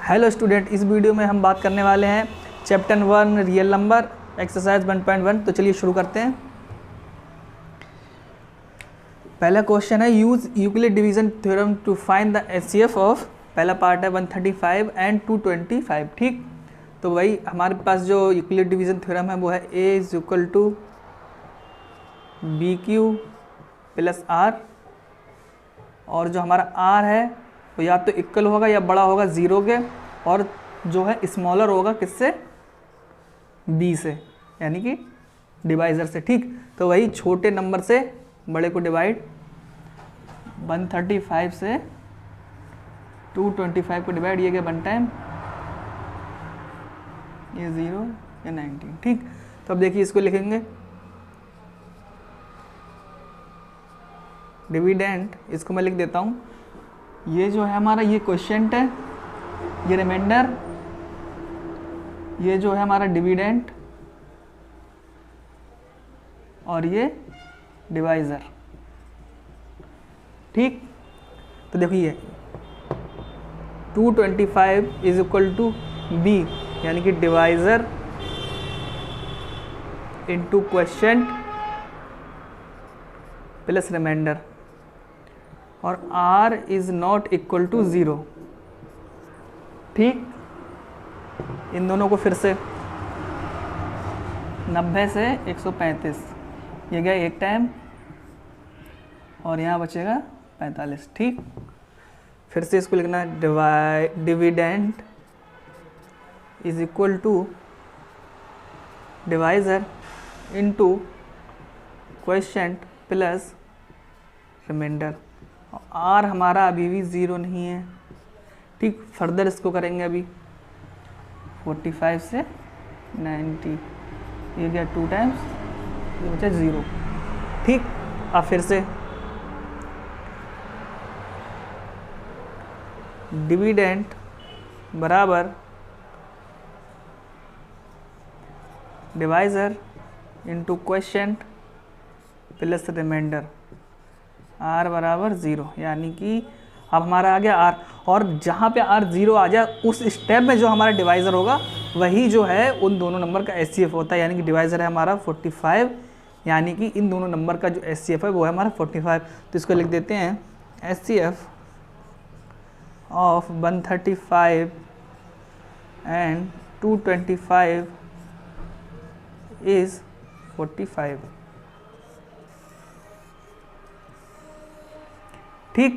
Hello student, इस video में हम बात करने वाले हैं चैप्टर 1 रियल नंबर एक्सरसाइज 1.1। तो चलिए शुरू करते हैं। पहला क्वेश्चन है use Euclid division theorem to find the HCF of, पहला पार्ट है 135 एंड 225। ठीक, तो वही हमारे पास जो यूक्लिड डिवीजन थ्योरम है वो है A is equal to B Q plus R, और जो हमारा आर है वो या तो इक्वल होगा या बड़ा होगा 0 के, और जो है स्मॉलर होगा किससे, बी से, यानी कि डिवाइज़र से। ठीक, तो वही छोटे नंबर से बड़े को डिवाइड, 135 से 225 को डिवाइड, ये क्या 1 टाइम, ये 0 या 19। ठीक, तो अब देखिए इसको लिखेंगे डिविडेंड, इसको मैं लिख देता हूँ। ये जो है हमारा ये क्वोशिएंट है, ये रिमाइंडर, ये जो है हमारा डिविडेंड, और ये डिवाइज़र। ठीक, तो देखिए 225 इज इक्वल टू बी, यानी कि divisor into quotient plus remainder, और r is not equal to 0। ठीक, इन दोनों को फिर से 90 से 135, ये गया एक टाइम, और यहाँ बचेगा 45। ठीक, फिर से इसको लिखना है dividend is equal to divisor into quotient plus remainder. R हमारा अभी भी 0 नहीं है। ठीक, फर्दर इसको करेंगे अभी 45 से 90, ये गया 2 टाइम्स, ये बचा 0। ठीक, अब फिर से डिविडेंड बराबर divisor into quotient plus remainder, r बराबर 0, यानी कि अब हमारा आ गया r, और जहाँ पे r 0 आ जाए उस स्टेप में जो हमारा डिवाइज़र होगा वही जो है उन दोनों नंबर का एचसीएफ होता है। यानी कि डिवाइज़र है हमारा 45, यानी कि इन दोनों नंबर का जो एचसीएफ है वो है हमारा 45। तो इसको लिख देते हैं एचसीएफ ऑफ 135 एंड 225 इज़ 45। ठीक,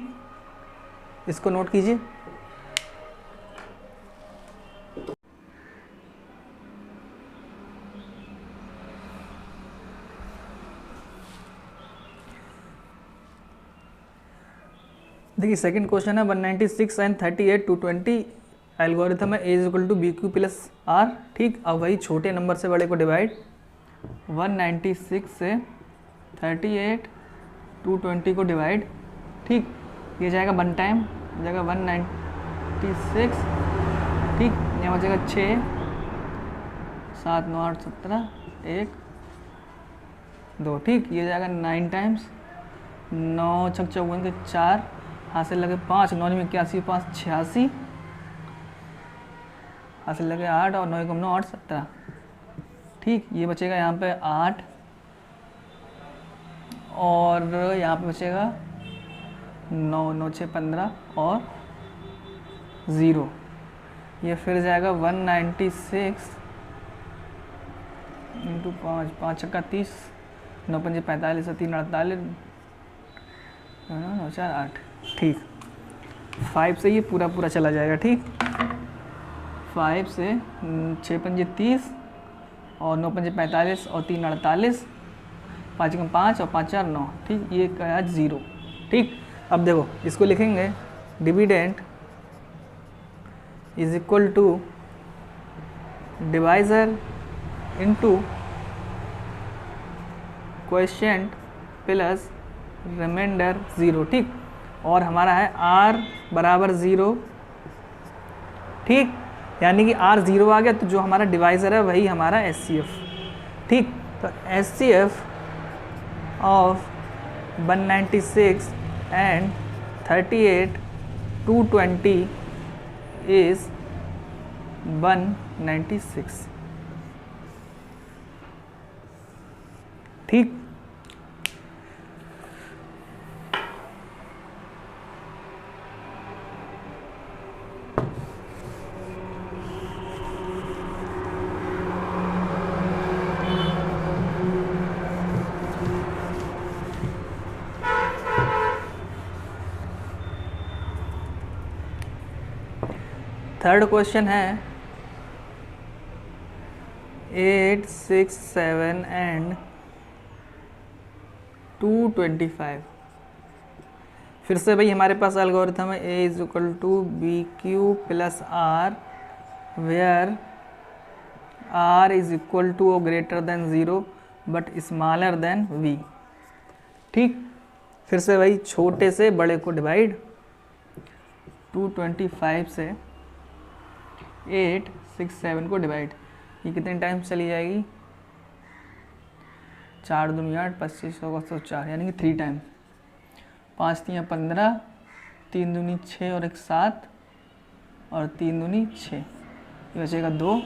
इसको नोट कीजिए। देखिए सेकंड क्वेश्चन है 196 एंड 38 220 एल्गोरिथम है A is equal to B Q plus R. ठीक, अब वही छोटे नंबर से बड़े को डिवाइड, 196 से 38 220 को डिवाइड। ठीक, ये जाएगा 1 टाइम, जाएगा 196। ठीक, यहाँ बचेगा 6 7 9 8 17 1 2। ठीक, ये जाएगा 9 टाइम्स, 9 छक 54 के 4, हाथ से लगे 5, 9 में 81, 5 86, हाथ से लगे 8, और 9 9 8 17। ठीक, ये बचेगा यहाँ पे 8, और यहाँ पे बचेगा 9 9 6 15 और 0। ये फिर जाएगा 196 इंटू 5, 5 छक्का 30, 9 पंजे 45, 3 48, 9 4 8। ठीक, 5 से ये पूरा पूरा चला जाएगा। ठीक, 5 से 6 पंजे 30, और 9 पंजे 45, और 3 48, 5 कम 5, और 5 4 9। ठीक, ये गया 0। ठीक, अब देखो इसको लिखेंगे dividend is equal to divisor into quotient plus remainder 0। ठीक, और हमारा है r बराबर 0। ठीक, यानी कि r 0 आ गया, तो जो हमारा डिवाइज़र है वही हमारा एचसीएफ। ठीक, तो एचसीएफ ऑफ 196 and 38 220 is 196। ठीक, थर्ड क्वेश्चन है 8, 6, 7 एंड 225। फिर से भाई हमारे पास एल्गोरिथम है A is equal to B Q plus R where R is equal to और greater than 0 but smaller than v। ठीक, फिर से भाई छोटे से बड़े को डिवाइड 225 से 8, 6, 7 को डिवाइड, ये कितने टाइम चली जाएगी? 4 दूनी 8, 25 होगा 104, यानी कि 3 टाइम। 5 3 15, 3 दूनी 6 और 1 7 और 3 दूनी 6, ये बचेगा 2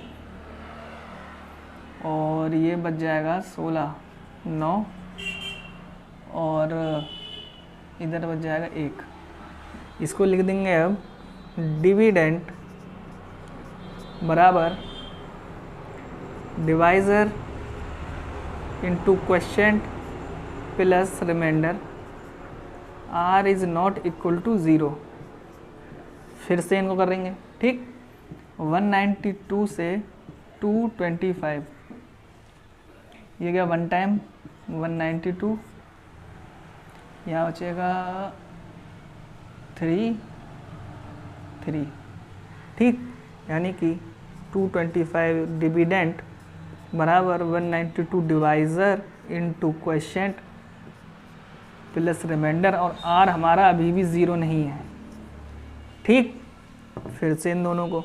और ये बच जाएगा 16, 9 और इधर बच जाएगा 1। इसको लिख देंगे अब डिविडेंट बराबर divisor into quotient plus remainder r is not equal to 0। फिर से इनको करेंगे। ठीक, 192 से 225, ये गया 1 टाइम 192, यहाँ बचेगा 3 3। ठीक, यानी कि 225 डिविडेंट बराबर 192 divisor into quotient plus remainder, और r हमारा अभी भी 0 नहीं है। ठीक, फिर से इन दोनों को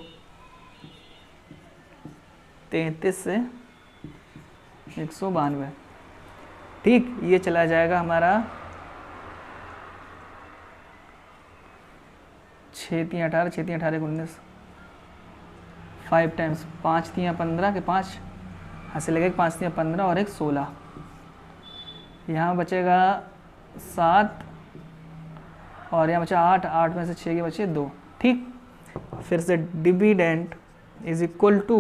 33 से 192। ठीक, ये चला जाएगा हमारा 6 3 18, 6 3 18 19, 5 टाइम्स 5 3 15 के 5 यहाँ से लगेगा 5 3 15 और 1 16, यहाँ बचेगा 7 और यहाँ बचा 8, 8 में से 6 के बचे 2। ठीक, फिर से dividend is equal to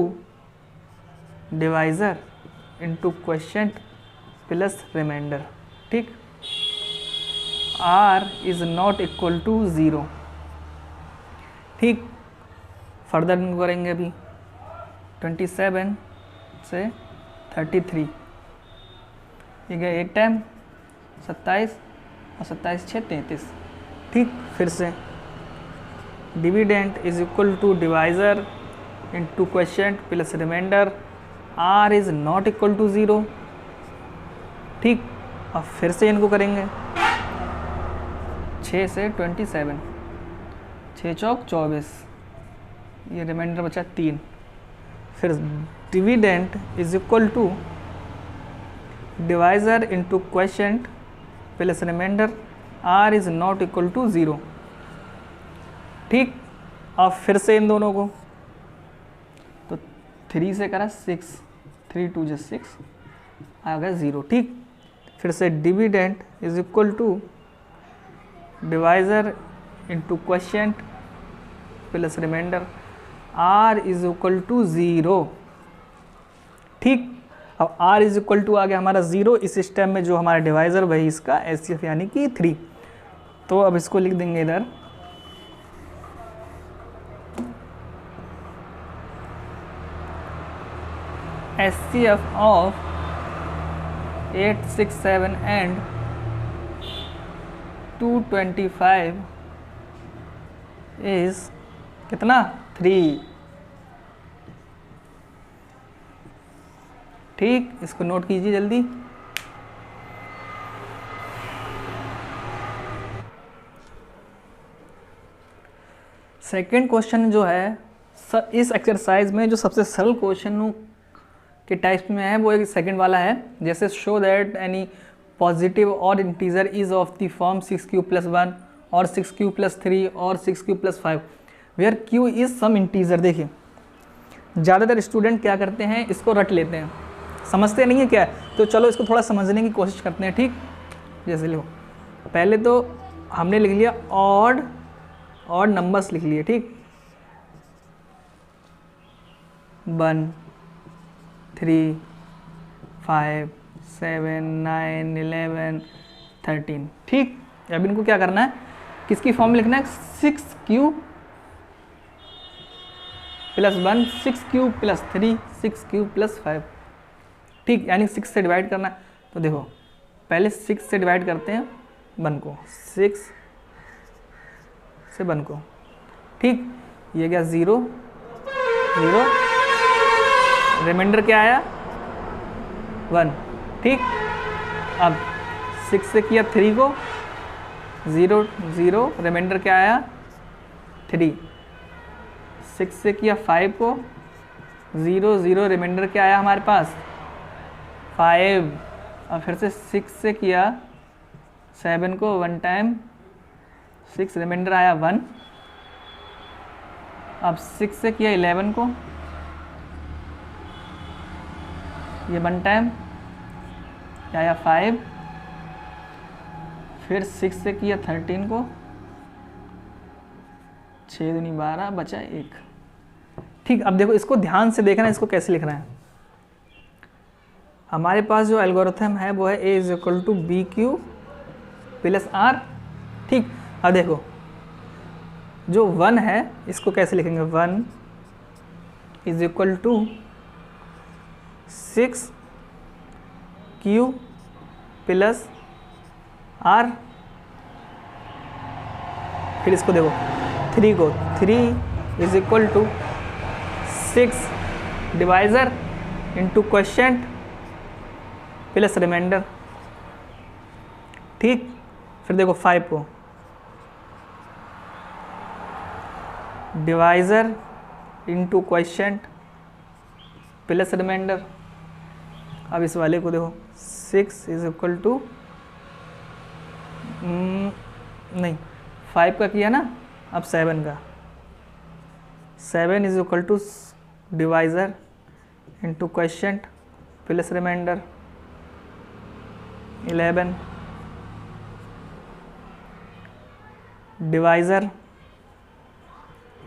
divisor into quotient plus remainder. ठीक, r is not equal to 0। ठीक, फर्दर इनको करेंगे अभी 27 से 33, ये गया 1 टाइम 27 और 27 6 33। ठीक, फिर से dividend is equal to divisor into quotient plus remainder, r is not equal to 0। ठीक, अब फिर से इनको करेंगे 6 से 27, 6 चौक 24, ये रिमाइंडर बचा 3। फिर dividend is equal to divisor into quotient plus remainder, r is not equal to 0। ठीक, अब फिर से इन दोनों को तो 3 से करा 6, 3 2 6 आ गया 0। ठीक, फिर से dividend is equal to divisor into quotient plus remainder, r is equal to 0। ठीक, अब r इज इक्वल टू आ गया हमारा 0। इस स्टेप में जो हमारा डिवाइज़र वही इसका HCF यानी कि 3। तो अब इसको लिख देंगे इधर HCF ऑफ 8 6 7 एंड 225 इज कितना 3। ठीक, इसको नोट कीजिए जल्दी। सेकंड क्वेश्चन जो है इस एक्सरसाइज में जो सबसे सरल क्वेश्चन के टाइप्स में है वो एक सेकंड वाला है। जैसे शो दैट एनी पॉजिटिव और integer is of the form 6q + 1 और 6q + 3 और 6q + 5 where q is some integer. देखिए ज़्यादातर स्टूडेंट क्या करते हैं, इसको रट लेते हैं, समझते नहीं है क्या है। तो चलो इसको थोड़ा समझने की कोशिश करते हैं, ठीक। जैसे लो, पहले तो हमने लिख लिया ऑड नंबर्स लिख लिए, ठीक। 1 3 5 7 9 11 13, ठीक। अब इनको क्या करना है, किसकी फॉर्म में लिखना है, 6 क्यूब + 1 6 क्यूब + 3 6 क्यूब + 5, ठीक। यानी 6 से डिवाइड करना है। तो देखो पहले 6 से डिवाइड करते हैं 1 को, 6 से 1 को, ठीक। ये गया 0 0, रिमाइंडर क्या आया 1, ठीक। अब 6 से किया 3 को, 0 0, रिमाइंडर क्या आया 3। 6 से किया 5 को, 0 0, रिमाइंडर क्या आया हमारे पास 5। अब फिर से 6 से किया 7 को, 1 टाइम 6, रिमाइंडर आया 1। अब 6 से किया 11 को, ये 1 टाइम क्या आया 5। फिर 6 से किया 13 को, 6 दूनी 12, बचा 1, ठीक। अब देखो इसको ध्यान से देखना है, इसको कैसे लिखना है। हमारे पास जो एल्गोरिथम है वो है A = BQ + R, ठीक। अब देखो जो 1 है इसको कैसे लिखेंगे, 1 = 6 Q + R। फिर इसको देखो 3 को, 3 = 6 divisor into quotient plus remainder, ठीक। फिर देखो 5 को, divisor into quotient plus remainder. अब इस वाले को देखो 6 = नहीं 5 का किया ना, अब 7 का, 7 = divisor into quotient plus remainder 11, divisor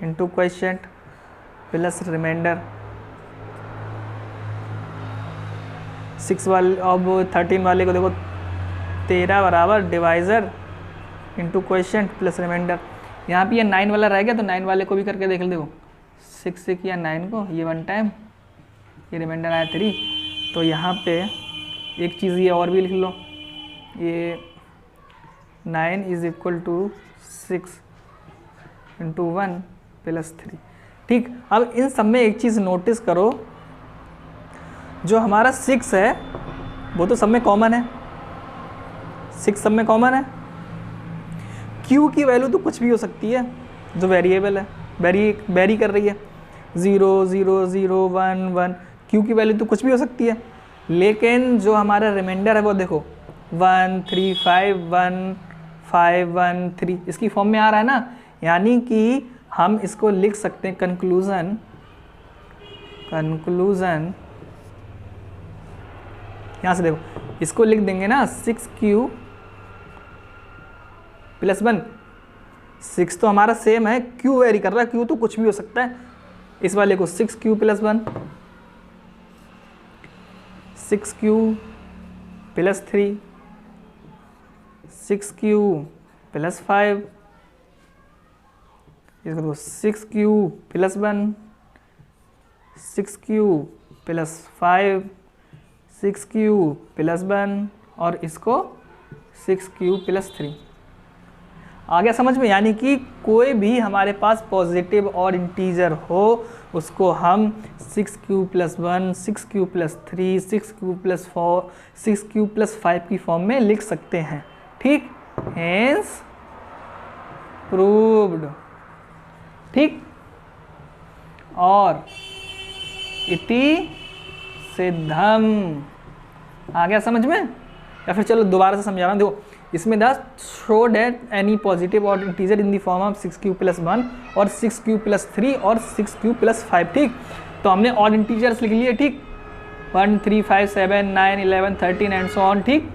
into quotient plus remainder 6 वाले। अब 13 वाले को देखो 13 बराबर divisor into quotient plus remainder. यहाँ पे ये 9 वाला रह गया, तो 9 वाले को भी करके देख देखो, 6 से किया 9 को, ये 1 टाइम, ये रिमाइंडर आया 3। तो यहाँ पे एक चीज़ ये और भी लिख लो, ये 9 = 6 इंटू 1 + 3, ठीक। अब इन सब में एक चीज़ नोटिस करो, जो हमारा 6 है वो तो सब में कॉमन है, 6 सब में कॉमन है। Q की वैल्यू तो कुछ भी हो सकती है, जो वेरिएबल है, वेरी कर रही है, 0 0 0 1 1, Q की वैल्यू तो कुछ भी हो सकती है। लेकिन जो हमारा रिमाइंडर है वो देखो 1 3 5 1 5 1 3, इसकी फॉर्म में आ रहा है ना, यानी कि हम इसको लिख सकते हैं कंक्लूजन यहाँ से देखो इसको लिख देंगे ना 6Q + 1। 6 तो हमारा सेम है, Q वेरी कर रहा है, Q तो कुछ भी हो सकता है। इस वाले को 6Q + 1, 6Q + 3, 6Q + 5, इसको देखो 6Q + 1, 6Q + 5, 6Q + 1 और इसको 6Q + 3। आ गया समझ में? यानी कि कोई भी हमारे पास पॉजिटिव और इंटीजर हो उसको हम 6Q + 1, 6Q + 3, 6Q + 4, 6Q + 5 की फॉर्म में लिख सकते हैं, ठीक। हेंस प्रूव्ड, ठीक। और इति सिद्धम। आ गया समझ में? या फिर चलो दोबारा से समझा रहा हूँ। देखो इसमें the show that any positive और integer in the form of 6Q + 1 और 6Q + 3 और 6Q + 5, ठीक। तो हमने ऑड इंटीजर्स लिख लिए, ठीक, 1 3 5 7 9 11 13 एंड सो ऑन, ठीक।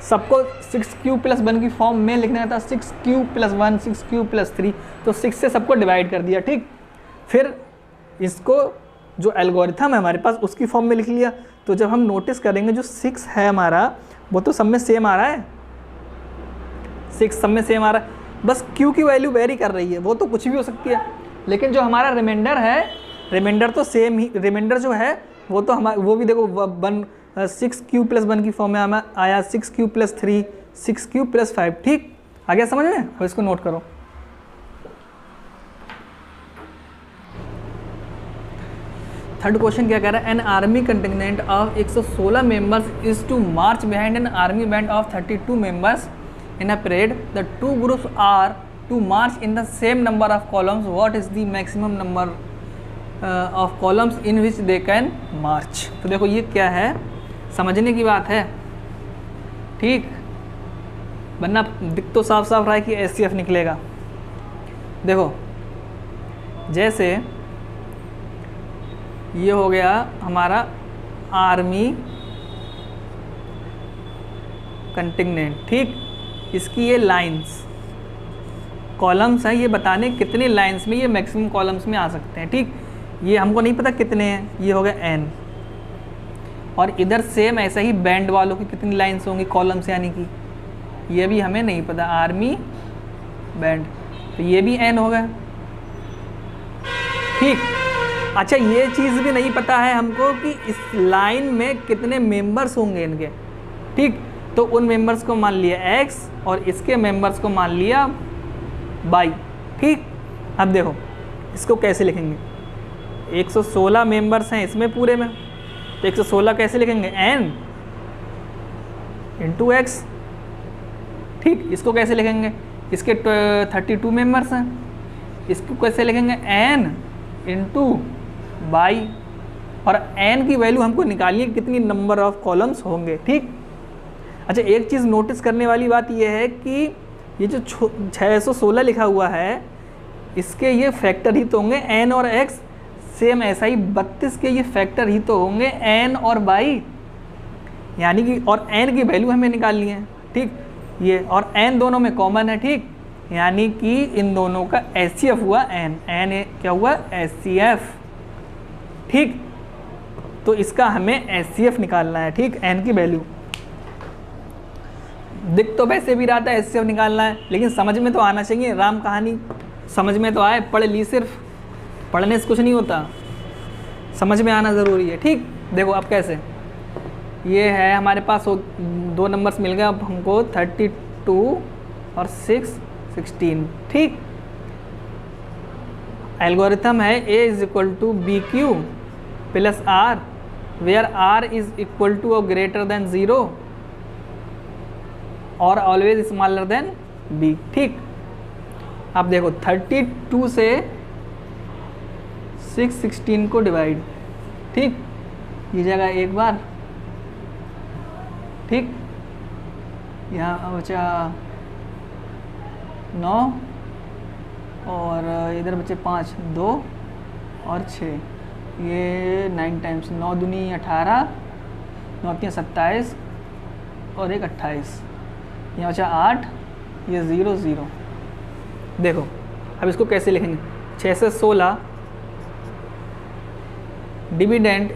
सबको 6q+1 की फॉर्म में लिखना था, 6q+1 6q+3, तो 6 से सबको डिवाइड कर दिया, ठीक। फिर इसको जो एल्गोरिथम है हमारे पास उसकी फॉर्म में लिख लिया। तो जब हम नोटिस करेंगे जो 6 है हमारा वो तो सब में सेम आ रहा है, 6 सब में सेम आ रहा है, बस q की वैल्यू वेरी कर रही है, वो तो कुछ भी हो सकती है, लेकिन जो हमारा रिमाइंडर है, रिमाइंडर तो सेम ही, रिमाइंडर जो है वो तो हमारा, वो भी देखो 6q+1 की फॉर्म में हमें आया 6q+3 6q+5, ठीक। आ गया समझ में? अब इसको नोट करो। थर्ड क्वेश्चन क्या कह रहा है, an army contingent of 116 members is to march behind an army band of 32 members in a parade, the two groups are to march in the same number of columns, what is the maximum number of columns in which they can march. तो देखो ये क्या है, समझने की बात है, ठीक, वरना दिख तो साफ साफ रहा है कि SCF निकलेगा। देखो जैसे ये हो गया हमारा आर्मी कंटिजेंट, ठीक, इसकी ये लाइंस कॉलम्स हैं, ये बताने कितने लाइंस में ये मैक्सिमम कॉलम्स में आ सकते हैं, ठीक। ये हमको नहीं पता कितने हैं, ये हो गया n, और इधर सेम ऐसा ही बैंड वालों की कितनी लाइंस होंगी कॉलम्स, यानी कि ये भी हमें नहीं पता, आर्मी बैंड, तो ये भी n हो गया, ठीक। अच्छा ये चीज़ भी नहीं पता है हमको कि इस लाइन में कितने मेंबर्स होंगे इनके, ठीक। तो उन मेंबर्स को मान लिया x और इसके मेंबर्स को मान लिया y, ठीक। अब देखो इसको कैसे लिखेंगे, 116 मेंबर्स हैं इसमें पूरे में, तो 116 कैसे लिखेंगे, n इंटू x, ठीक। इसको कैसे लिखेंगे, इसके 32 मेंबर्स हैं, इसको कैसे लिखेंगे, n इंटू y, और n की वैल्यू हमको निकालिए कितनी नंबर ऑफ कॉलम्स होंगे, ठीक। अच्छा एक चीज़ नोटिस करने वाली बात यह है कि ये जो 616 लिखा हुआ है इसके ये फैक्टर ही तो होंगे n और x, सेम ऐसा ही 32 के ये फैक्टर ही तो होंगे n और y, यानी कि, और n की वैल्यू हमें निकालनी है, ठीक। ये और n दोनों में कॉमन है, ठीक, यानी कि इन दोनों का SCF हुआ n, क्या हुआ, SCF, ठीक। तो इसका हमें SCF निकालना है, ठीक, n की वैल्यू। दिख तो वैसे भी रहा था SCF निकालना है, लेकिन समझ में तो आना चाहिए, राम कहानी समझ में तो आए, पढ़ ली सिर्फ, पढ़ने से कुछ नहीं होता, समझ में आना ज़रूरी है, ठीक। देखो अब कैसे, ये है हमारे पास 2 नंबर्स मिल गए अब हमको, 32 और 16, ठीक। एल्गोरिथम है A = BQ + R, where R = or greater than 0 और ऑलवेज स्मॉलर देन B, ठीक। अब देखो 32 से 616 को डिवाइड, ठीक, ये जगह एक बार, ठीक, यहाँ बचा 9 और इधर बचे 5, 2 और 6, ये 9 टाइम्स 9 दूनी 18, 9 3 27 और 1 28, यहाँ बचा 8, ये 0 0। देखो अब इसको कैसे लिखेंगे, 6 से 16 dividend =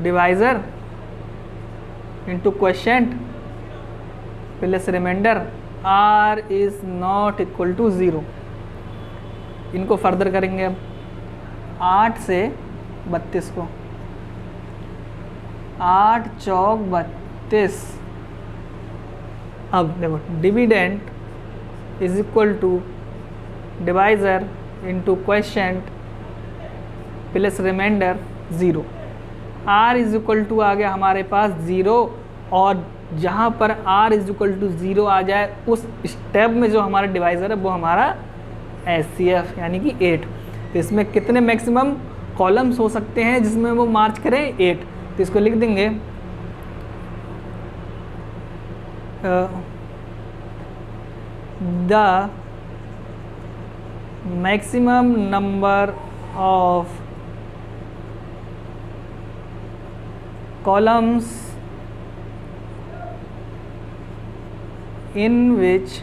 divisor into quotient plus remainder, R ≠ 0। इनको फर्दर करेंगे अब, 8 से 32 को, 8 चौक 32। अब देखो dividend = divisor into quotient plus remainder 0। R = आ गया हमारे पास 0, और जहाँ पर R = 0 आ जाए उस स्टेप में जो हमारा डिवाइज़र है वो हमारा SCF यानी कि 8। तो इसमें कितने मैक्सिमम कॉलम्स हो सकते हैं जिसमें वो मार्च करें, 8। तो इसको लिख देंगे the maximum number of columns in which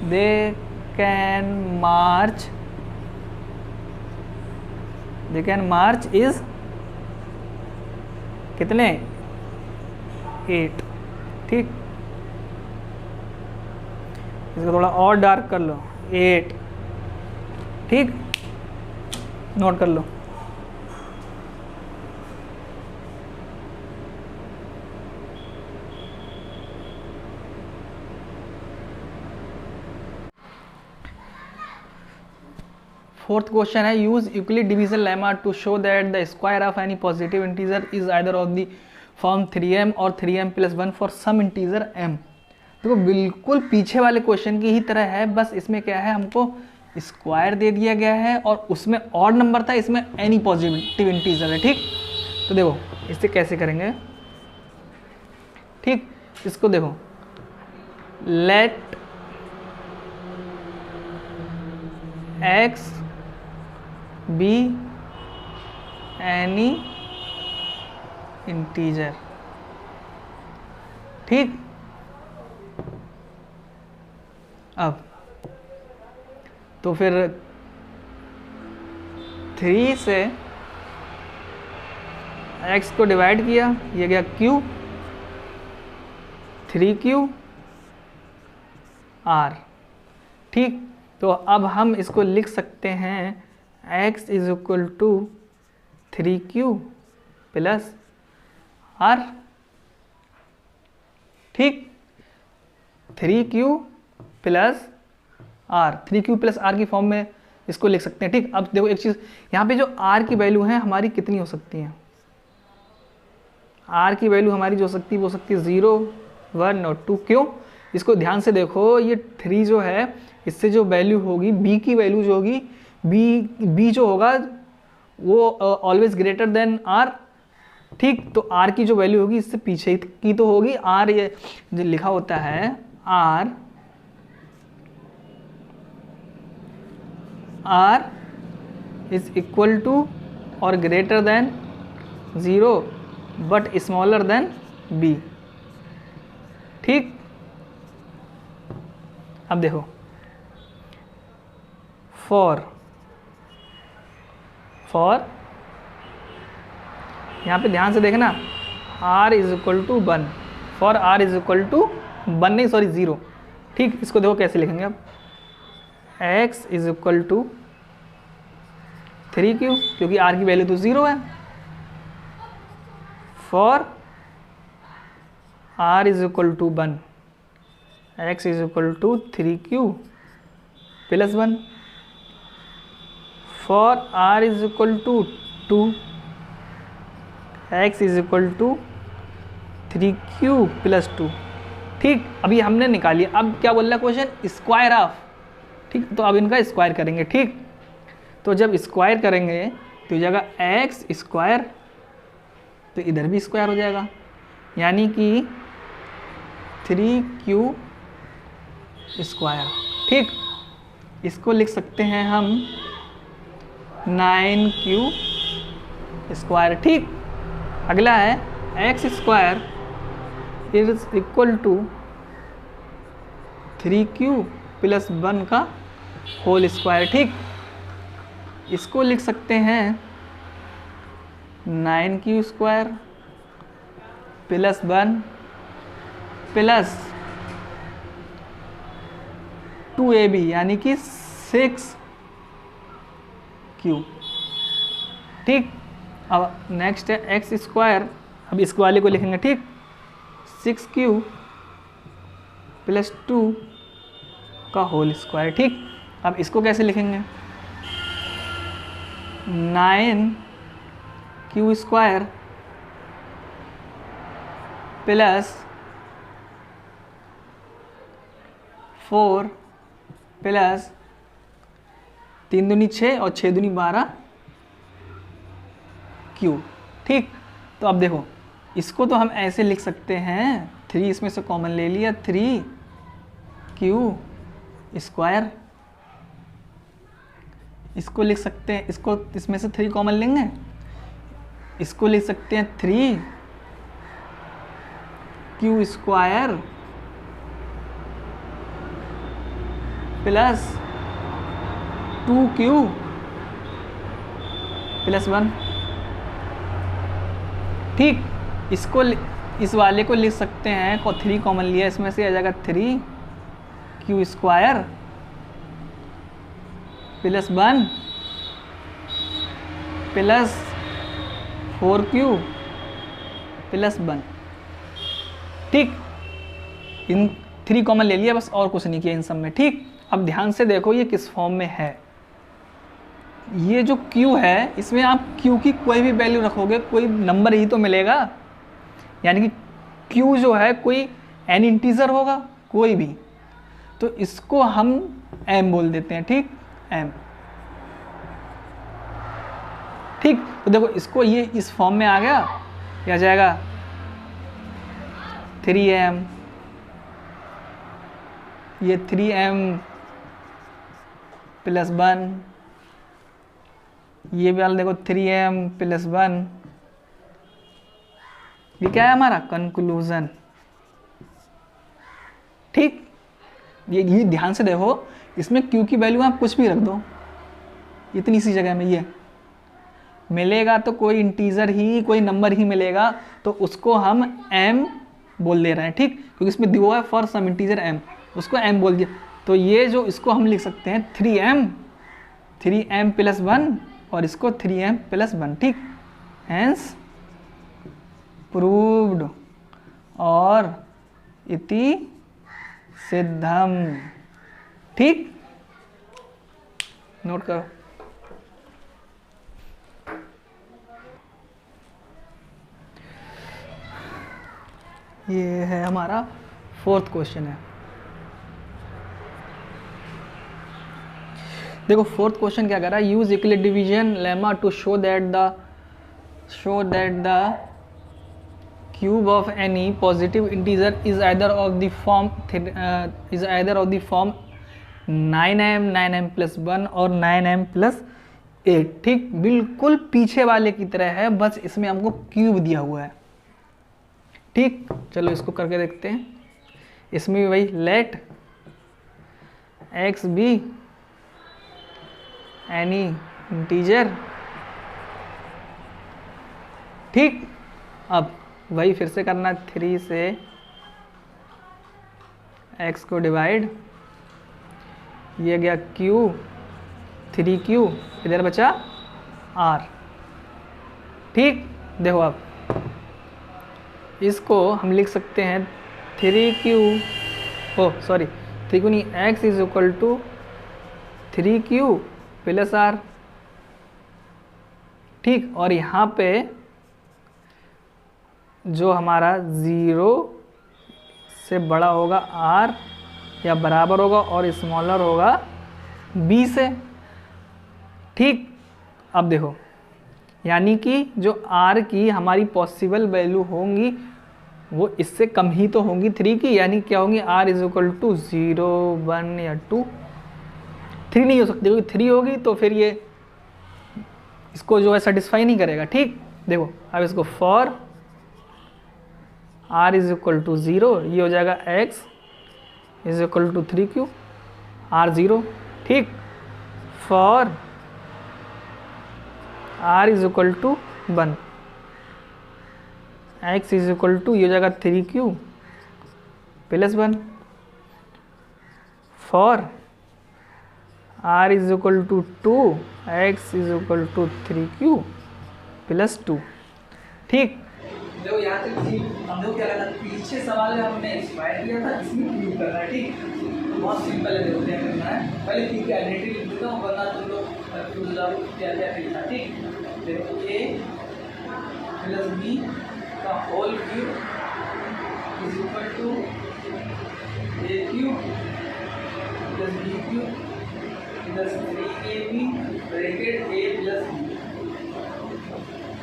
they can march is कितने 8। ठीक, इसको थोड़ा और डार्क कर लो 8। ठीक, नोट कर लो। फोर्थ क्वेश्चन है use Euclid division lemma to show that the square of any positive integer is either of the form 3m और 3m + 1 for some integer m। देखो बिल्कुल पीछे वाले क्वेश्चन की ही तरह है, बस इसमें क्या है, हमको स्क्वायर दे दिया गया है और उसमें ऑड नंबर था, इसमें एनी पॉजिटिव इंटीजर है। ठीक, तो देखो इससे कैसे करेंगे। ठीक, इसको देखो, let x be any integer. ठीक, अब तो फिर 3 से x को डिवाइड किया, ये गया q, 3q r। ठीक, तो अब हम इसको लिख सकते हैं x = 3q + r। ठीक, 3q + r, 3q + r की फॉर्म में इसको लिख सकते हैं। ठीक, अब देखो एक चीज़, यहाँ पे जो r की वैल्यू है हमारी कितनी हो सकती है, r की वैल्यू हमारी जो हो सकती है वो सकती है 0, 1 और 2। क्यों, इसको ध्यान से देखो, ये 3 जो है इससे जो वैल्यू होगी b की वैल्यू जो होगी, b जो होगा वो ऑलवेज ग्रेटर देन r। ठीक, तो r की जो वैल्यू होगी इससे पीछे की तो होगी। r ये जो लिखा होता है r इज इक्वल टू और greater than 0 but smaller then b। ठीक, अब देखो फॉर यहाँ पे ध्यान से देखना, r = 1, फॉर r = 1 नहीं सॉरी 0। ठीक, इसको देखो कैसे लिखेंगे अब, x = 3q क्योंकि r की वैल्यू तो 0 है, for r = 1, x = 3q + 1, for r = 2, x = 3q + 2। ठीक, अभी हमने निकाली, अब क्या बोल रहा है क्वेश्चन, स्क्वायर ऑफ। ठीक, तो अब इनका स्क्वायर करेंगे। ठीक, तो जब स्क्वायर करेंगे तो जगह x², तो इधर भी स्क्वायर हो जाएगा, यानी कि 3q²। ठीक, इसको लिख सकते हैं हम 9q²। ठीक, अगला है x² is equal to 3q + 1 का होल स्क्वायर। ठीक, इसको लिख सकते हैं 9q² + 1 प्लस 2ab यानी कि 6q। ठीक, अब नेक्स्ट है x², अब इस वाले को लिखेंगे। ठीक, 6q + 2 का होल स्क्वायर। ठीक, अब इसको कैसे लिखेंगे, 9q² + 4 + 3 दूनी 6 और 6 दूनी 12 q। ठीक, तो अब देखो इसको तो हम ऐसे लिख सकते हैं, 3 इसमें से कॉमन ले लिया, 3q स्क्वायर, इसको लिख सकते हैं, इसको इसमें से 3 कॉमन लेंगे, इसको लिख सकते हैं 3 Q square plus 2q plus 1। ठीक, इसको इस वाले को लिख सकते हैं, को 3 कॉमन लिया, इसमें से आ जाएगा 3q square plus 1 plus 4q plus 1। ठीक, इन 3 कॉमन ले लिया बस, और कुछ नहीं किया इन सब में। ठीक, अब ध्यान से देखो ये किस फॉर्म में है। ये जो q है, इसमें आप q की कोई भी वैल्यू रखोगे कोई नंबर ही तो मिलेगा, यानी कि q जो है कोई n इंटीजर होगा कोई भी, तो इसको हम m बोल देते हैं। ठीक, m। ठीक, तो देखो इसको ये इस फॉर्म में आ गया, क्या जाएगा 3m, ये 3m प्लस 1, ये वाला देखो 3m प्लस 1, ये क्या है हमारा कंक्लूजन। ठीक, ये ध्यान से देखो, इसमें q की वैल्यू आप कुछ भी रख दो, इतनी सी जगह में ये मिलेगा तो कोई इंटीजर ही, कोई नंबर ही मिलेगा, तो उसको हम m बोल दे रहे हैं। ठीक, क्योंकि इसमें दिया है फॉर सम इंटीजर m, उसको m बोल दिया, तो ये जो इसको हम लिख सकते हैं 3m प्लस 1 और इसको 3m प्लस 1। ठीक, हेंस प्रूव्ड और इति सिद्धम। ठीक, नोट करो। ये है हमारा 4th क्वेश्चन है। देखो 4th क्वेश्चन क्या कर रहा है, use Euclid division lemma to show that the cube of any positive integer is either of the form 9m plus 1 और 9m प्लस 8। ठीक, बिल्कुल पीछे वाले की तरह है, बस इसमें हमको क्यूब दिया हुआ है। ठीक, चलो इसको करके देखते हैं। इसमें भी वही let x be any integer. ठीक, अब वही फिर से करना, 3 से x को डिवाइड, ये गया q, 3q, इधर बचा r। ठीक, देखो अब इसको हम लिख सकते हैं 3q, सॉरी 3q नहीं, x is equal to 3q plus r। ठीक, और यहाँ पे जो हमारा 0 से बड़ा होगा r या बराबर होगा और स्मॉलर होगा b से। ठीक, अब देखो यानी कि जो r की हमारी पॉसिबल वैल्यू होंगी वो इससे कम ही तो होंगी 3 की, यानी क्या होंगी r इज इक्वल टू 0, 1 या 2। 3 नहीं हो सकती, क्योंकि 3 होगी तो फिर ये इसको जो है सेटिस्फाई नहीं करेगा। ठीक, देखो अब इसको for r is equal to 0, ये हो जाएगा x is equal to 3q r 0। ठीक, for r is equal to 1, x is equal to ये हो जाएगा 3q plus 1, for r is equal to 2, x is equal to 3q plus 2। ठीक, देखो यहाँ तक ठीक, हम लोग क्या लगा पीछे सवाल में हमने एक्सपायर किया था, इसमें क्यूब करना है। ठीक, तो बहुत सिंपल है, देखो क्या करना है, पहले क्यूब की आइडेंटिटी लिख देता हूँ, वरना तुम लोग कंफ्यूज हो जाओगे क्या क्या लिखना। ठीक, देखो a प्लस b का whole cube is equal to a cube plus b cube plus 3ab bracket a plus b।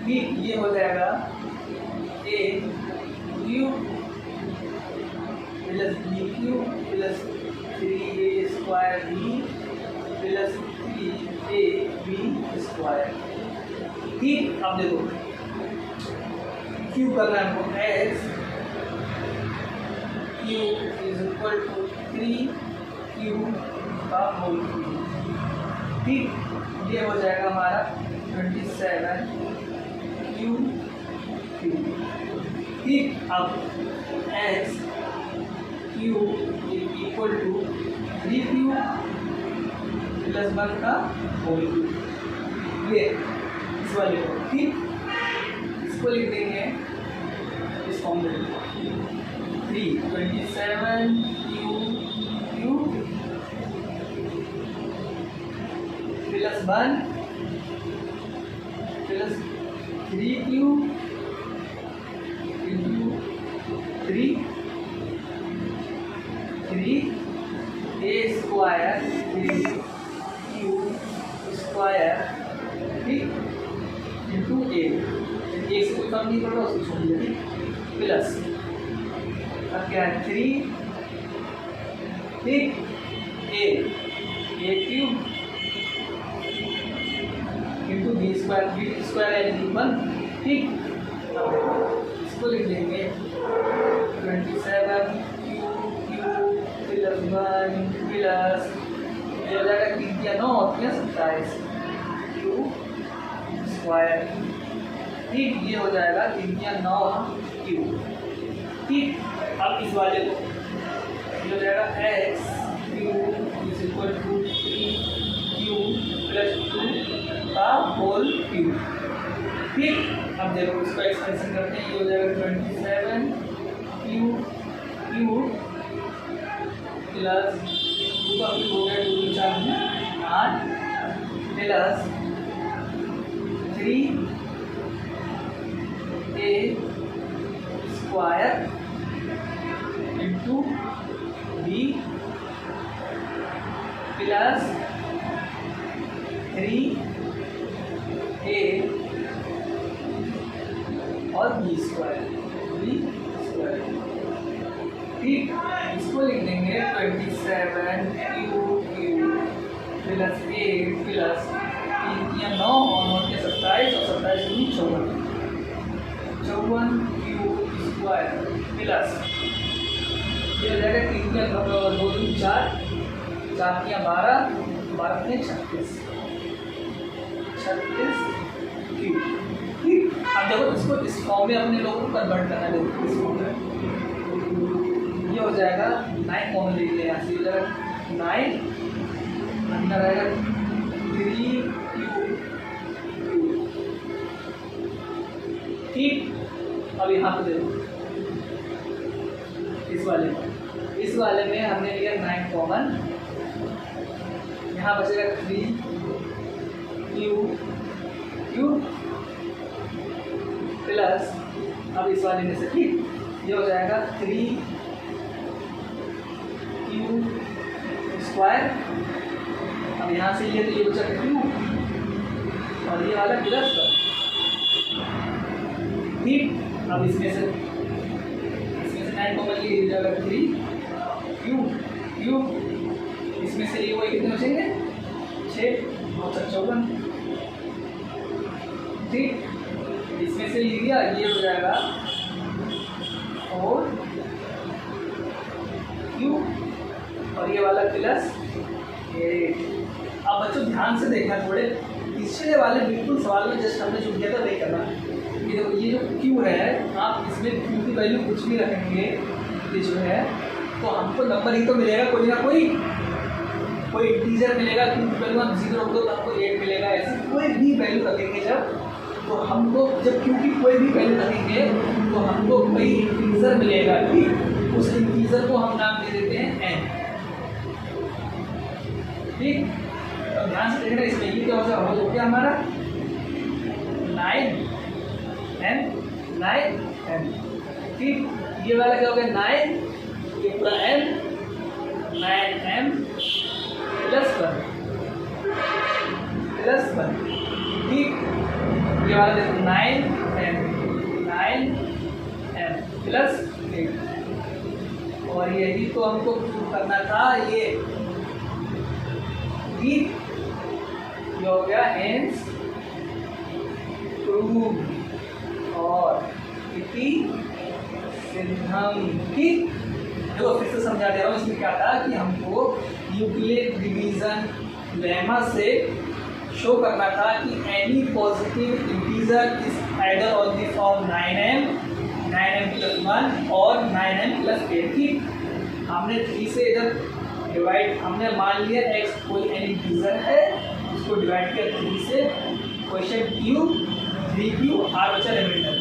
ठीक, ये हो जाएगा a cube plus b cube plus 3a² b plus 3ab square. ठीक, अब देखो क्यू करना है हमको, x cube is equal to 3q का होल क्यूब। ठीक, ये हो जाएगा हमारा 27q क्यूब। ठीक, अब x cube is equal to 3q plus 1 का होल क्यूब। ये इस वाले को, ठीक, इसको लिख देंगे इस फॉर्म में 27q plus 1 plus 3q into 3 3a² 3q square, ठीक, इंटू a से कोई कम नहीं पड़ रहा, उसको छोड़ दिया, ठीक, प्लस अब क्या है 3, ठीक, a cube into b square यानी 1, ठीक। अब इसको लिख लेंगे 27q प्लस 1 प्लस ये हो जाएगा 3 या 9 होती है 27q स्क्वायर। ठीक, ये हो जाएगा 3 या 9q। ठीक, अब इस वाले को ये हो जाएगा x cube is equal to 3q plus 2 का होल क्यूब। ठीक, अब देखो इसको एक्सपेंशन करते हैं, ये हो जाएगा 27q प्लस 2 का क्यूब हो गया 2 4 में 8 plus 3a square into b plus 3a और b स्क्वायर। ठीक, इसको लिख देंगे 27q प्लस 8 प्लस 3 या 9 और 9 के 27 और 27 में 54q स्क्वायर प्लस ये हो जाएगा 3 या 9 और 2 3 4 4 या 12 12 में 36 क्यूब। ठीक, अब देखो इसको इस फॉर्म में अपने लोगों को कन्वर्ट करना है, देखो इस फॉर्म में ये हो जाएगा 9 कॉमन ले लिया, यहाँ से हो जाएगा 9 अंदर आएगा 3q। ठीक, अब यहाँ पे देखो इस वाले में हमने लिया 9 कॉमन, यहाँ बचेगा 3q प्लस अब इस वाले में से, ठीक, ये हो जाएगा 3q स्क्वायर। अब यहाँ से ये तो ये बचा q और ये वाला प्लस का, ठीक। अब इसमें से 9 कॉमन ये जाएगा 3q, इसमें से ये वही कितने बचेंगे 6 और 54, ठीक। इसमें से लिया ये हो जाएगा 4q और ये वाला प्लस 8। अब बच्चों ध्यान से देखना, थोड़े पिछले वाले बिल्कुल सवाल में जस्ट हमने जो किया था वही करना। ये जो q है, आप इसमें q की वैल्यू कुछ भी रखेंगे ये जो है, तो हमको नंबर ही तो मिलेगा, कोई ना कोई इंटीजर मिलेगा। q की वैल्यू हम 0 रख दो तो हमको 8 मिलेगा। ऐसी कोई भी वैल्यू रखेंगे जब, तो हमको जब q की कोई भी वैल्यू रखेंगे तो हमको कोई इंटीजर मिलेगा, ठीक। उस इंटीजर को हम नाम दे देते हैं n, ठीक। तो ध्यान से देखना, इसमें ये क्या हो गया हमारा 9n, ठीक। ये वाला क्या हो गया 9, ये पूरा n, 9m प्लस 1, ठीक। ये वाला देखो 9m प्लस 8 और यही तो हमको प्रूव करना था। ये हो गया हेंस प्रूव और इति सिद्धम। ठीक, जो फिर से समझा दे रहा हूँ। इसमें क्या था कि हमको यूक्लिड डिवीजन लेमा से शो करना था कि any positive integer is either on the form 9m 9m+1 और 9m+8। ठीक, हमने 3 से इधर डिवाइड, हमने मान लिया x कोई एनी इंटीजर है, उसको डिवाइड किया 3 से, क्वेश्चन क्यू 3q r बचा रिमाइंडर।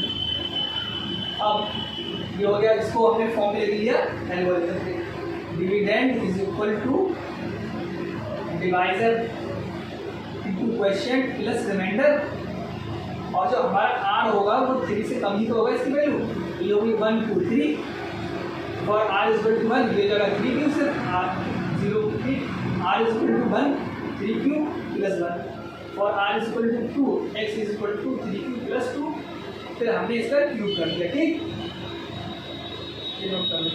अब ये हो गया, इसको हमने फॉर्म ले लिया एल्गोरिथम से। Dividend is equal to divisor into question plus remainder, और जो हमारा r होगा वो 3 से कम ही तो होगा इसकी वैल्यू। ये होगी 1 2 3 for r is equal to 1, ये जगह 3q से r 0 3 r is equal to 1 3q plus 1 for r is equal to 2 x is equal to 3q plus 2। फिर हमने इसका क्यूब कर दिया। ठीक, ये नोट कर लो।